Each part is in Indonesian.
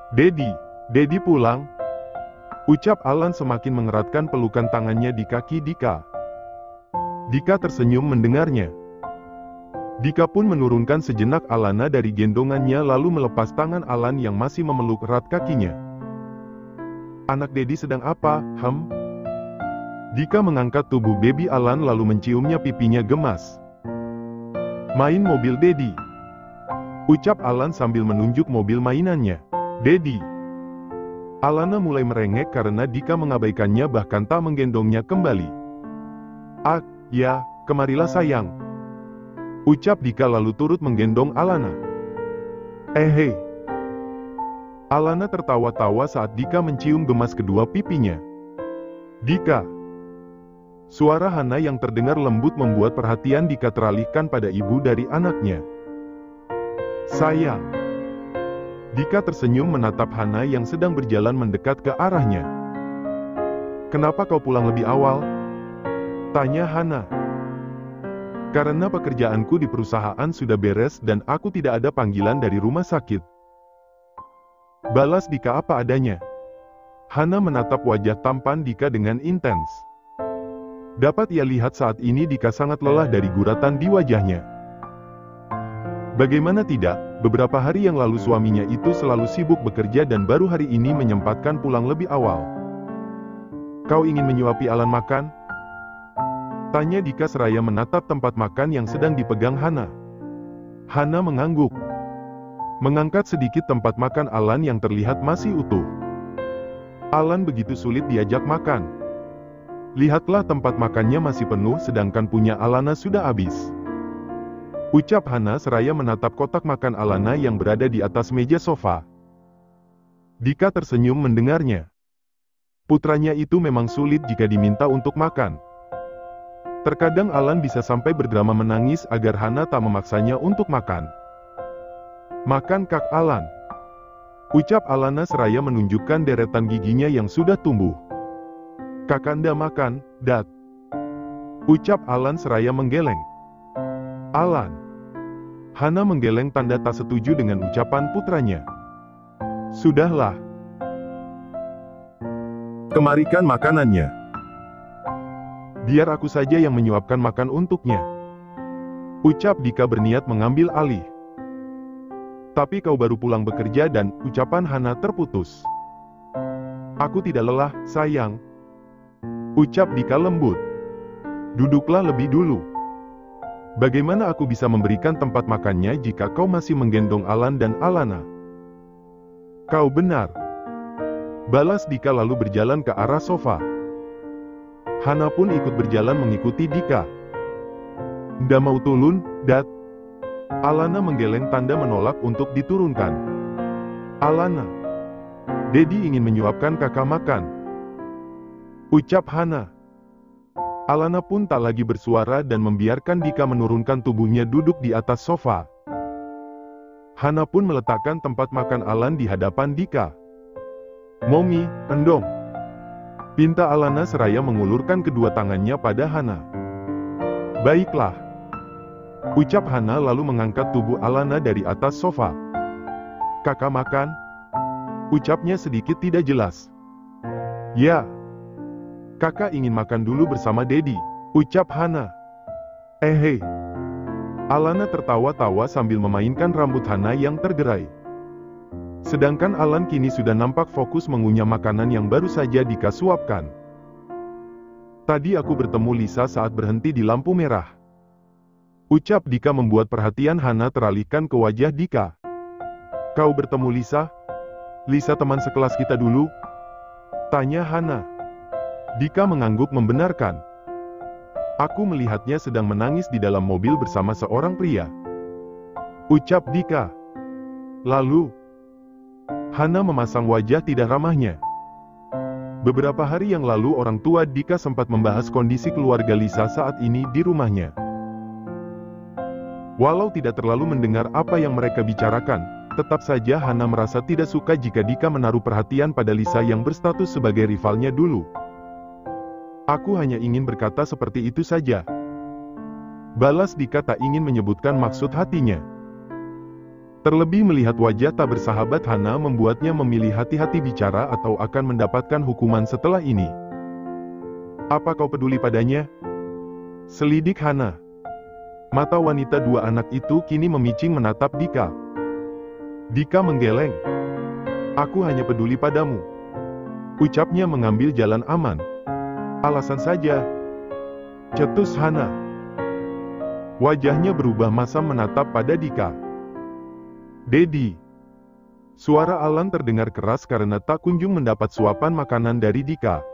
Dedi pulang, ucap Alan semakin mengeratkan pelukan tangannya di kaki Dika. Dika tersenyum mendengarnya. Dika pun menurunkan sejenak Alana dari gendongannya lalu melepas tangan Alan yang masih memeluk erat kakinya. Anak Dedi sedang apa, Dika mengangkat tubuh baby Alan lalu menciumnya pipinya gemas. Main mobil Dedi, ucap Alan sambil menunjuk mobil mainannya. Dedi. Alana mulai merengek karena Dika mengabaikannya bahkan tak menggendongnya kembali. Ah, ya, kemarilah sayang, ucap Dika lalu turut menggendong Alana. Hei. Alana tertawa-tawa saat Dika mencium gemas kedua pipinya. Dika. Suara Hana yang terdengar lembut membuat perhatian Dika teralihkan pada ibu dari anaknya. Sayang. Dika tersenyum menatap Hana yang sedang berjalan mendekat ke arahnya. Kenapa kau pulang lebih awal? Tanya Hana. Karena pekerjaanku di perusahaan sudah beres dan aku tidak ada panggilan dari rumah sakit. Balas Dika apa adanya. Hana menatap wajah tampan Dika dengan intens. Dapat ia lihat saat ini Dika sangat lelah dari guratan di wajahnya. Bagaimana tidak, beberapa hari yang lalu suaminya itu selalu sibuk bekerja dan baru hari ini menyempatkan pulang lebih awal. Kau ingin menyuapi Alan makan? Tanya Dika seraya menatap tempat makan yang sedang dipegang Hana. Hana mengangguk. Mengangkat sedikit tempat makan Alan yang terlihat masih utuh. Alan begitu sulit diajak makan. Lihatlah tempat makannya masih penuh sedangkan punya Alana sudah habis. Ucap Hana seraya menatap kotak makan Alana yang berada di atas meja sofa. Dika tersenyum mendengarnya. Putranya itu memang sulit jika diminta untuk makan. Terkadang Alan bisa sampai berdrama menangis agar Hana tak memaksanya untuk makan. Makan Kak Alan, ucap Alana seraya menunjukkan deretan giginya yang sudah tumbuh. Kakanda makan, Dad, ucap Alan seraya menggeleng. Alan. Hana menggeleng tanda tak setuju dengan ucapan putranya. Sudahlah. Kemarikan makanannya. Biar aku saja yang menyuapkan makan untuknya. Ucap Dika berniat mengambil alih. Tapi kau baru pulang bekerja dan ucapan Hana terputus. Aku tidak lelah, sayang. Ucap Dika lembut. Duduklah lebih dulu. Bagaimana aku bisa memberikan tempat makannya jika kau masih menggendong Alan dan Alana? Kau benar. Balas Dika lalu berjalan ke arah sofa. Hana pun ikut berjalan mengikuti Dika. Ndak mau turun, Dad. Alana menggeleng tanda menolak untuk diturunkan. Alana. Dedi ingin menyuapkan kakak makan. Ucap Hana. Alana pun tak lagi bersuara dan membiarkan Dika menurunkan tubuhnya duduk di atas sofa. Hana pun meletakkan tempat makan Alan di hadapan Dika. Mommy, endong. Pinta Alana seraya mengulurkan kedua tangannya pada Hana. Baiklah. Ucap Hana lalu mengangkat tubuh Alana dari atas sofa. Kakak makan? Ucapnya sedikit tidak jelas. Ya. Kakak ingin makan dulu bersama Dedi, ucap Hana. Hei. Alana tertawa-tawa sambil memainkan rambut Hana yang tergerai. Sedangkan Alan kini sudah nampak fokus mengunyah makanan yang baru saja Dika suapkan. Tadi aku bertemu Lisa saat berhenti di lampu merah. Ucap Dika membuat perhatian Hana teralihkan ke wajah Dika. Kau bertemu Lisa? Lisa teman sekelas kita dulu? Tanya Hana. Dika mengangguk membenarkan. Aku melihatnya sedang menangis di dalam mobil bersama seorang pria. Ucap Dika. Lalu, Hana memasang wajah tidak ramahnya. Beberapa hari yang lalu orang tua Dika sempat membahas kondisi keluarga Lisa saat ini di rumahnya. Walau tidak terlalu mendengar apa yang mereka bicarakan, tetap saja Hana merasa tidak suka jika Dika menaruh perhatian pada Lisa yang berstatus sebagai rivalnya dulu. Aku hanya ingin berkata seperti itu saja. Balas Dika tak ingin menyebutkan maksud hatinya. Terlebih melihat wajah tak bersahabat Hana membuatnya memilih hati-hati bicara atau akan mendapatkan hukuman setelah ini. Apa kau peduli padanya? Selidik Hana. Mata wanita dua anak itu kini memicing menatap Dika. Dika menggeleng. Aku hanya peduli padamu. Ucapnya mengambil jalan aman. Alasan saja. Cetus Hana. Wajahnya berubah masam menatap pada Dika. Dedi. Suara Alan terdengar keras karena tak kunjung mendapat suapan makanan dari Dika.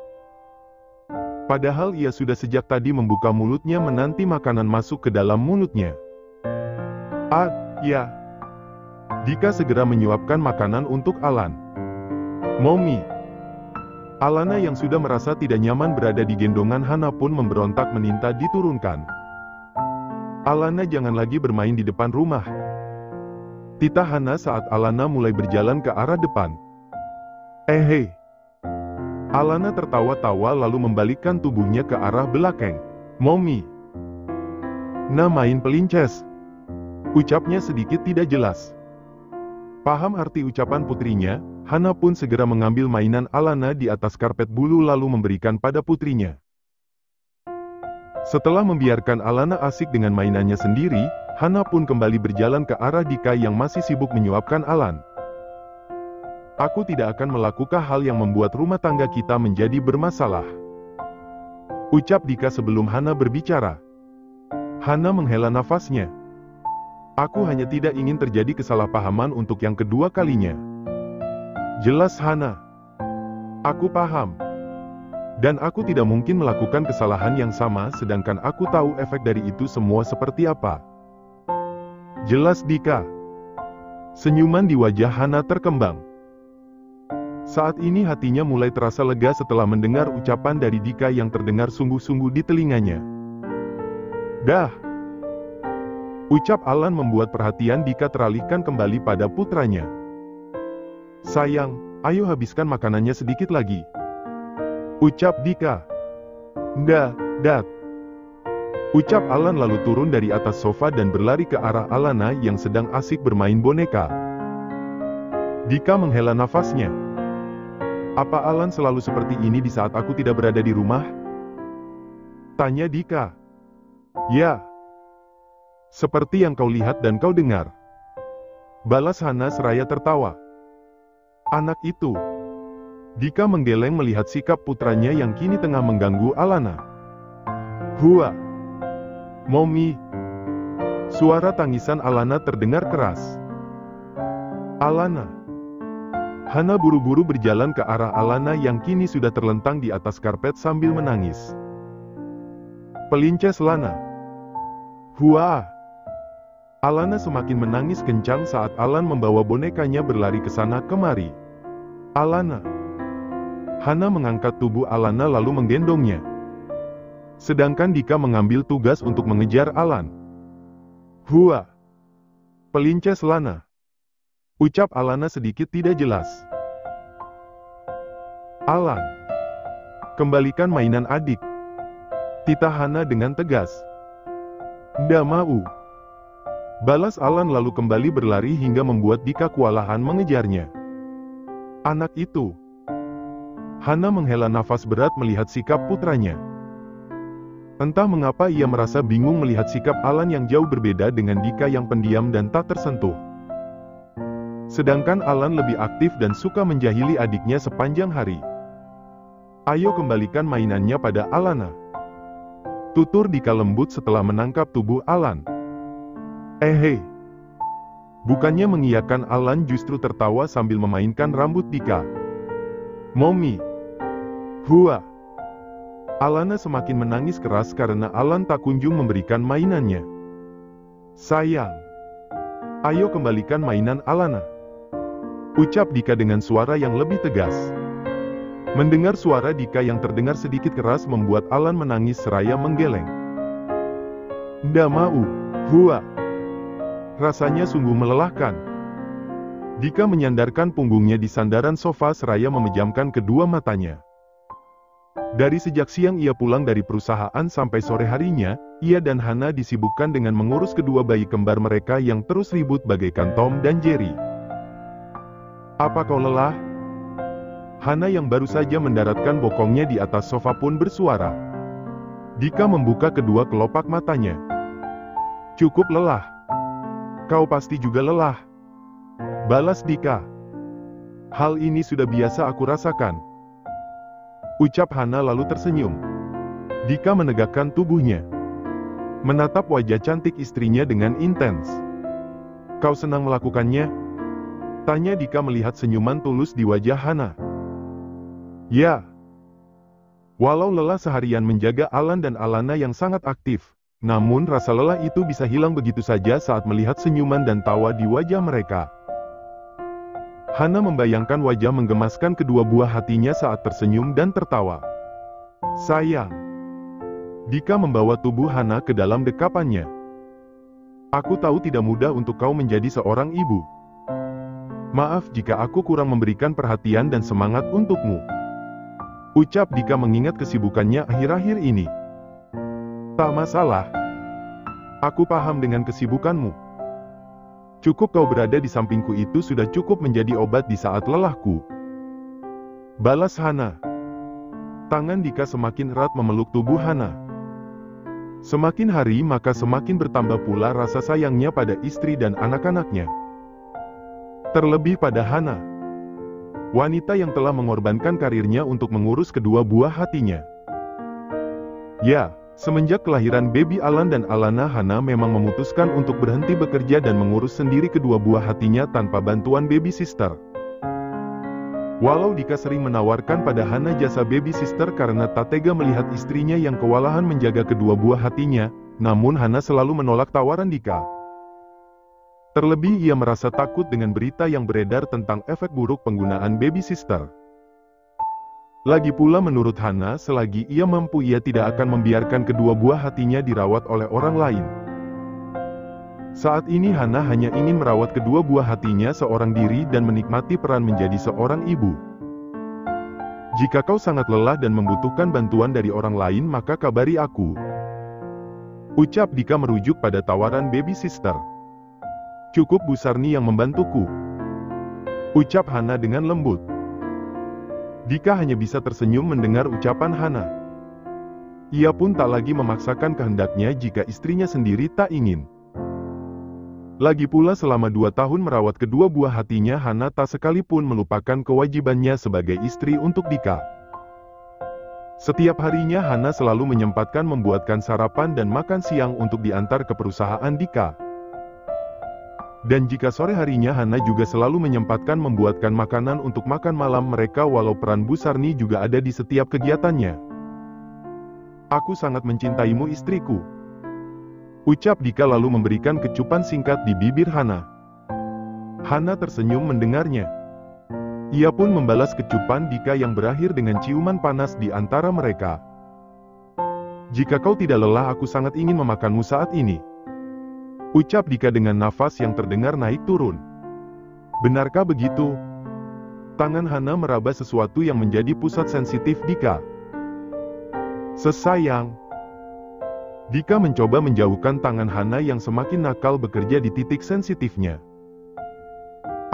Padahal ia sudah sejak tadi membuka mulutnya menanti makanan masuk ke dalam mulutnya. Ah, ya. Dika segera menyuapkan makanan untuk Alan. Mommy. Alana yang sudah merasa tidak nyaman berada di gendongan Hana pun memberontak meminta diturunkan. Alana jangan lagi bermain di depan rumah. Titah Hana saat Alana mulai berjalan ke arah depan. Hei. Alana tertawa-tawa lalu membalikkan tubuhnya ke arah belakang. Mommy. Nah main pelinces. Ucapnya sedikit tidak jelas. Paham arti ucapan putrinya, Hana pun segera mengambil mainan Alana di atas karpet bulu lalu memberikan pada putrinya. Setelah membiarkan Alana asik dengan mainannya sendiri, Hana pun kembali berjalan ke arah Dika yang masih sibuk menyuapkan Alan. Aku tidak akan melakukan hal yang membuat rumah tangga kita menjadi bermasalah. Ucap Dika sebelum Hana berbicara. Hana menghela nafasnya. Aku hanya tidak ingin terjadi kesalahpahaman untuk yang kedua kalinya. Jelas Hana. Aku paham. Dan aku tidak mungkin melakukan kesalahan yang sama sedangkan aku tahu efek dari itu semua seperti apa. Jelas Dika. Senyuman di wajah Hana terkembang. Saat ini hatinya mulai terasa lega setelah mendengar ucapan dari Dika yang terdengar sungguh-sungguh di telinganya. Dah. Ucap Alan membuat perhatian Dika teralihkan kembali pada putranya. Sayang, ayo habiskan makanannya sedikit lagi. Ucap Dika. Dat. Ucap Alan lalu turun dari atas sofa dan berlari ke arah Alana yang sedang asik bermain boneka. Dika menghela nafasnya. Apa Alan selalu seperti ini di saat aku tidak berada di rumah? Tanya Dika. Ya. Seperti yang kau lihat dan kau dengar. Balas Hana seraya tertawa. Anak itu. Dika menggeleng melihat sikap putranya yang kini tengah mengganggu Alana. Hua. Mommy. Suara tangisan Alana terdengar keras. Alana. Hana buru-buru berjalan ke arah Alana yang kini sudah terlentang di atas karpet sambil menangis. Pelinces Lana. Hua. Alana semakin menangis kencang saat Alan membawa bonekanya berlari ke sana kemari. Alana. Hana mengangkat tubuh Alana lalu menggendongnya. Sedangkan Dika mengambil tugas untuk mengejar Alan. Hua. Pelinces Lana. Ucap Alana sedikit tidak jelas. Alan. Kembalikan mainan adik. Titah Hana dengan tegas. Nggak mau. Balas Alan lalu kembali berlari hingga membuat Dika kewalahan mengejarnya. Anak itu. Hana menghela nafas berat melihat sikap putranya. Entah mengapa ia merasa bingung melihat sikap Alan yang jauh berbeda dengan Dika yang pendiam dan tak tersentuh. Sedangkan Alan lebih aktif dan suka menjahili adiknya sepanjang hari. Ayo kembalikan mainannya pada Alana. Tutur Dika lembut setelah menangkap tubuh Alan. Hei. Bukannya mengiyakan, Alan justru tertawa sambil memainkan rambut Dika. Mommy. Hua. Alana semakin menangis keras karena Alan tak kunjung memberikan mainannya. Sayang. Ayo kembalikan mainan Alana. Ucap Dika dengan suara yang lebih tegas. Mendengar suara Dika yang terdengar sedikit keras membuat Alan menangis seraya menggeleng. Nggak mau, Hua. Rasanya sungguh melelahkan. Dika menyandarkan punggungnya di sandaran sofa seraya memejamkan kedua matanya. Dari sejak siang ia pulang dari perusahaan sampai sore harinya, ia dan Hana disibukkan dengan mengurus kedua bayi kembar mereka yang terus ribut bagaikan Tom dan Jerry. "Apa kau lelah?" Hana yang baru saja mendaratkan bokongnya di atas sofa pun bersuara. Dika membuka kedua kelopak matanya. "Cukup lelah. Kau pasti juga lelah," balas Dika. "Hal ini sudah biasa aku rasakan," ucap Hana lalu tersenyum. Dika menegakkan tubuhnya, menatap wajah cantik istrinya dengan intens. "Kau senang melakukannya?" tanya Dika melihat senyuman tulus di wajah Hana. "Ya. Walau lelah seharian menjaga Alan dan Alana yang sangat aktif, namun rasa lelah itu bisa hilang begitu saja saat melihat senyuman dan tawa di wajah mereka." Hana membayangkan wajah menggemaskan kedua buah hatinya saat tersenyum dan tertawa. "Sayang." Dika membawa tubuh Hana ke dalam dekapannya. "Aku tahu tidak mudah untuk kau menjadi seorang ibu. Maaf jika aku kurang memberikan perhatian dan semangat untukmu," ucap Dika mengingat kesibukannya akhir-akhir ini. "Tak masalah. Aku paham dengan kesibukanmu. Cukup kau berada di sampingku itu sudah cukup menjadi obat di saat lelahku," balas Hana. Tangan Dika semakin erat memeluk tubuh Hana. Semakin hari maka semakin bertambah pula rasa sayangnya pada istri dan anak-anaknya. Terlebih pada Hana, wanita yang telah mengorbankan karirnya untuk mengurus kedua buah hatinya. Ya, semenjak kelahiran baby Alan dan Alana, Hana memang memutuskan untuk berhenti bekerja dan mengurus sendiri kedua buah hatinya tanpa bantuan baby sister. Walau Dika sering menawarkan pada Hana jasa baby sister karena tak tega melihat istrinya yang kewalahan menjaga kedua buah hatinya, namun Hana selalu menolak tawaran Dika. Terlebih ia merasa takut dengan berita yang beredar tentang efek buruk penggunaan baby sister. Lagi pula menurut Hana, selagi ia mampu ia tidak akan membiarkan kedua buah hatinya dirawat oleh orang lain. Saat ini Hana hanya ingin merawat kedua buah hatinya seorang diri dan menikmati peran menjadi seorang ibu. "Jika kau sangat lelah dan membutuhkan bantuan dari orang lain maka kabari aku," ucap Dika merujuk pada tawaran baby sister. "Cukup Bu Sarni yang membantuku," ucap Hana dengan lembut. Dika hanya bisa tersenyum mendengar ucapan Hana. Ia pun tak lagi memaksakan kehendaknya jika istrinya sendiri tak ingin. Lagi pula selama 2 tahun merawat kedua buah hatinya, Hana tak sekalipun melupakan kewajibannya sebagai istri untuk Dika. Setiap harinya Hana selalu menyempatkan membuatkan sarapan dan makan siang untuk diantar ke perusahaan Dika. Dan jika sore harinya Hana juga selalu menyempatkan membuatkan makanan untuk makan malam mereka walau peran Bu Sarni juga ada di setiap kegiatannya. "Aku sangat mencintaimu istriku," ucap Dika lalu memberikan kecupan singkat di bibir Hana. Hana tersenyum mendengarnya. Ia pun membalas kecupan Dika yang berakhir dengan ciuman panas di antara mereka. "Jika kau tidak lelah aku sangat ingin memakanmu saat ini," ucap Dika dengan nafas yang terdengar naik turun. "Benarkah begitu?" Tangan Hana meraba sesuatu yang menjadi pusat sensitif Dika. "Sesayang." Dika mencoba menjauhkan tangan Hana yang semakin nakal bekerja di titik sensitifnya.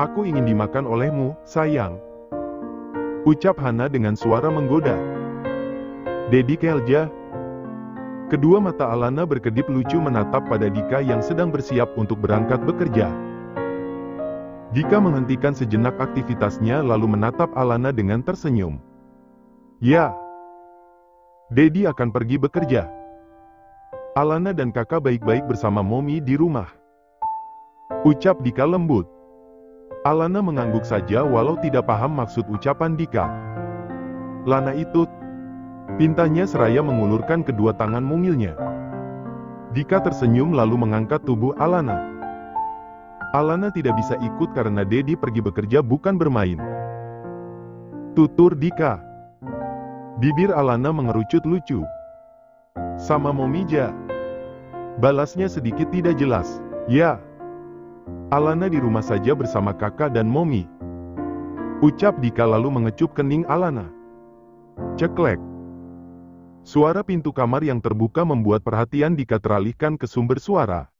"Aku ingin dimakan olehmu, sayang," ucap Hana dengan suara menggoda. "Dedi Kelja." Kedua mata Alana berkedip lucu menatap pada Dika yang sedang bersiap untuk berangkat bekerja. Dika menghentikan sejenak aktivitasnya lalu menatap Alana dengan tersenyum. "Ya, Dedi akan pergi bekerja. Alana dan kakak baik-baik bersama Momi di rumah," ucap Dika lembut. Alana mengangguk saja walau tidak paham maksud ucapan Dika. "Lana itu," pintanya seraya mengulurkan kedua tangan mungilnya. Dika tersenyum lalu mengangkat tubuh Alana. Alana tidak bisa ikut karena Dedi pergi bekerja bukan bermain. Tutur Dika. Bibir Alana mengerucut lucu. "Sama Momija," balasnya sedikit tidak jelas. "Ya, Alana di rumah saja bersama kakak dan Momi," ucap Dika lalu mengecup kening Alana. Ceklek. Suara pintu kamar yang terbuka membuat perhatian Dika teralihkan ke sumber suara.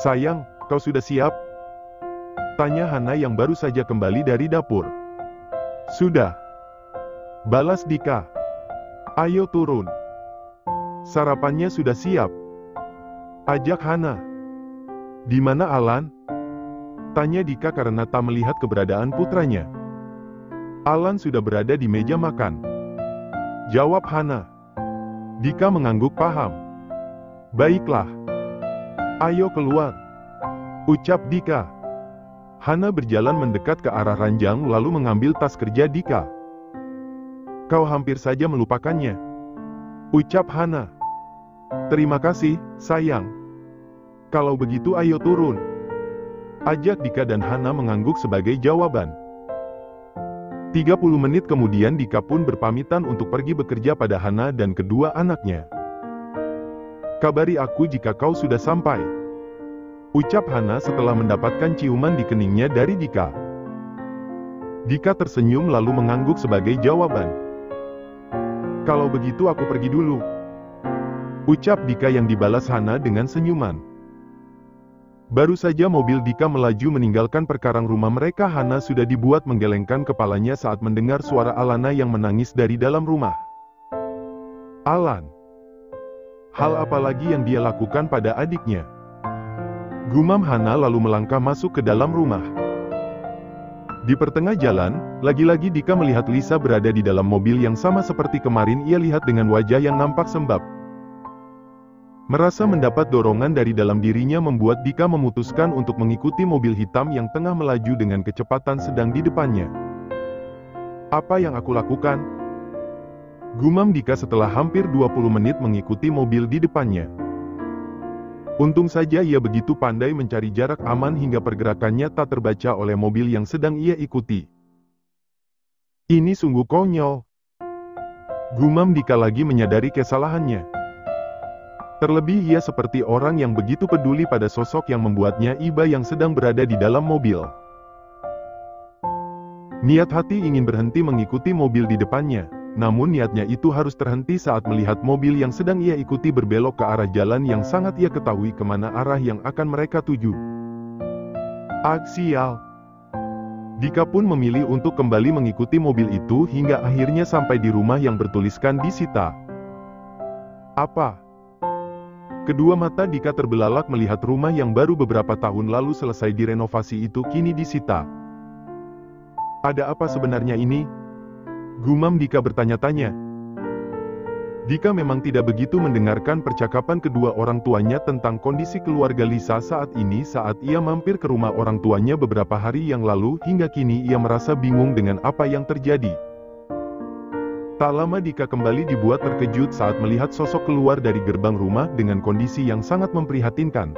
"Sayang, kau sudah siap?" tanya Hana yang baru saja kembali dari dapur. "Sudah," balas Dika. "Ayo turun. Sarapannya sudah siap," ajak Hana. "Di mana Alan?" tanya Dika karena tak melihat keberadaan putranya. "Alan sudah berada di meja makan," jawab Hana. Dika mengangguk paham. "Baiklah. Ayo keluar," ucap Dika. Hana berjalan mendekat ke arah ranjang lalu mengambil tas kerja Dika. "Kau hampir saja melupakannya," ucap Hana. "Terima kasih, sayang. Kalau begitu ayo turun," ajak Dika dan Hana mengangguk sebagai jawaban. 30 menit kemudian Dika pun berpamitan untuk pergi bekerja pada Hana dan kedua anaknya. "Kabari aku jika kau sudah sampai," ucap Hana setelah mendapatkan ciuman di keningnya dari Dika. Dika tersenyum lalu mengangguk sebagai jawaban. "Kalau begitu aku pergi dulu," ucap Dika yang dibalas Hana dengan senyuman. Baru saja mobil Dika melaju meninggalkan perkarang rumah mereka, Hana sudah dibuat menggelengkan kepalanya saat mendengar suara Alana yang menangis dari dalam rumah. "Alan. Hal apa lagi yang dia lakukan pada adiknya?" gumam Hana lalu melangkah masuk ke dalam rumah. Di pertengah jalan, lagi-lagi Dika melihat Lisa berada di dalam mobil yang sama seperti kemarin ia lihat dengan wajah yang nampak sembab. Merasa mendapat dorongan dari dalam dirinya membuat Dika memutuskan untuk mengikuti mobil hitam yang tengah melaju dengan kecepatan sedang di depannya. "Apa yang aku lakukan?" gumam Dika setelah hampir 20 menit mengikuti mobil di depannya. Untung saja ia begitu pandai mencari jarak aman hingga pergerakannya tak terbaca oleh mobil yang sedang ia ikuti. "Ini sungguh konyol," gumam Dika lagi menyadari kesalahannya. Terlebih ia seperti orang yang begitu peduli pada sosok yang membuatnya iba yang sedang berada di dalam mobil. Niat hati ingin berhenti mengikuti mobil di depannya. Namun niatnya itu harus terhenti saat melihat mobil yang sedang ia ikuti berbelok ke arah jalan yang sangat ia ketahui kemana arah yang akan mereka tuju. Sial. Dika pun memilih untuk kembali mengikuti mobil itu hingga akhirnya sampai di rumah yang bertuliskan disita. Apa? Kedua mata Dika terbelalak melihat rumah yang baru beberapa tahun lalu selesai direnovasi itu kini disita. Ada apa sebenarnya ini? Gumam Dika bertanya-tanya. Dika memang tidak begitu mendengarkan percakapan kedua orang tuanya tentang kondisi keluarga Lisa saat ini saat ia mampir ke rumah orang tuanya beberapa hari yang lalu hingga kini ia merasa bingung dengan apa yang terjadi. Tak lama Dika kembali dibuat terkejut saat melihat sosok keluar dari gerbang rumah dengan kondisi yang sangat memprihatinkan.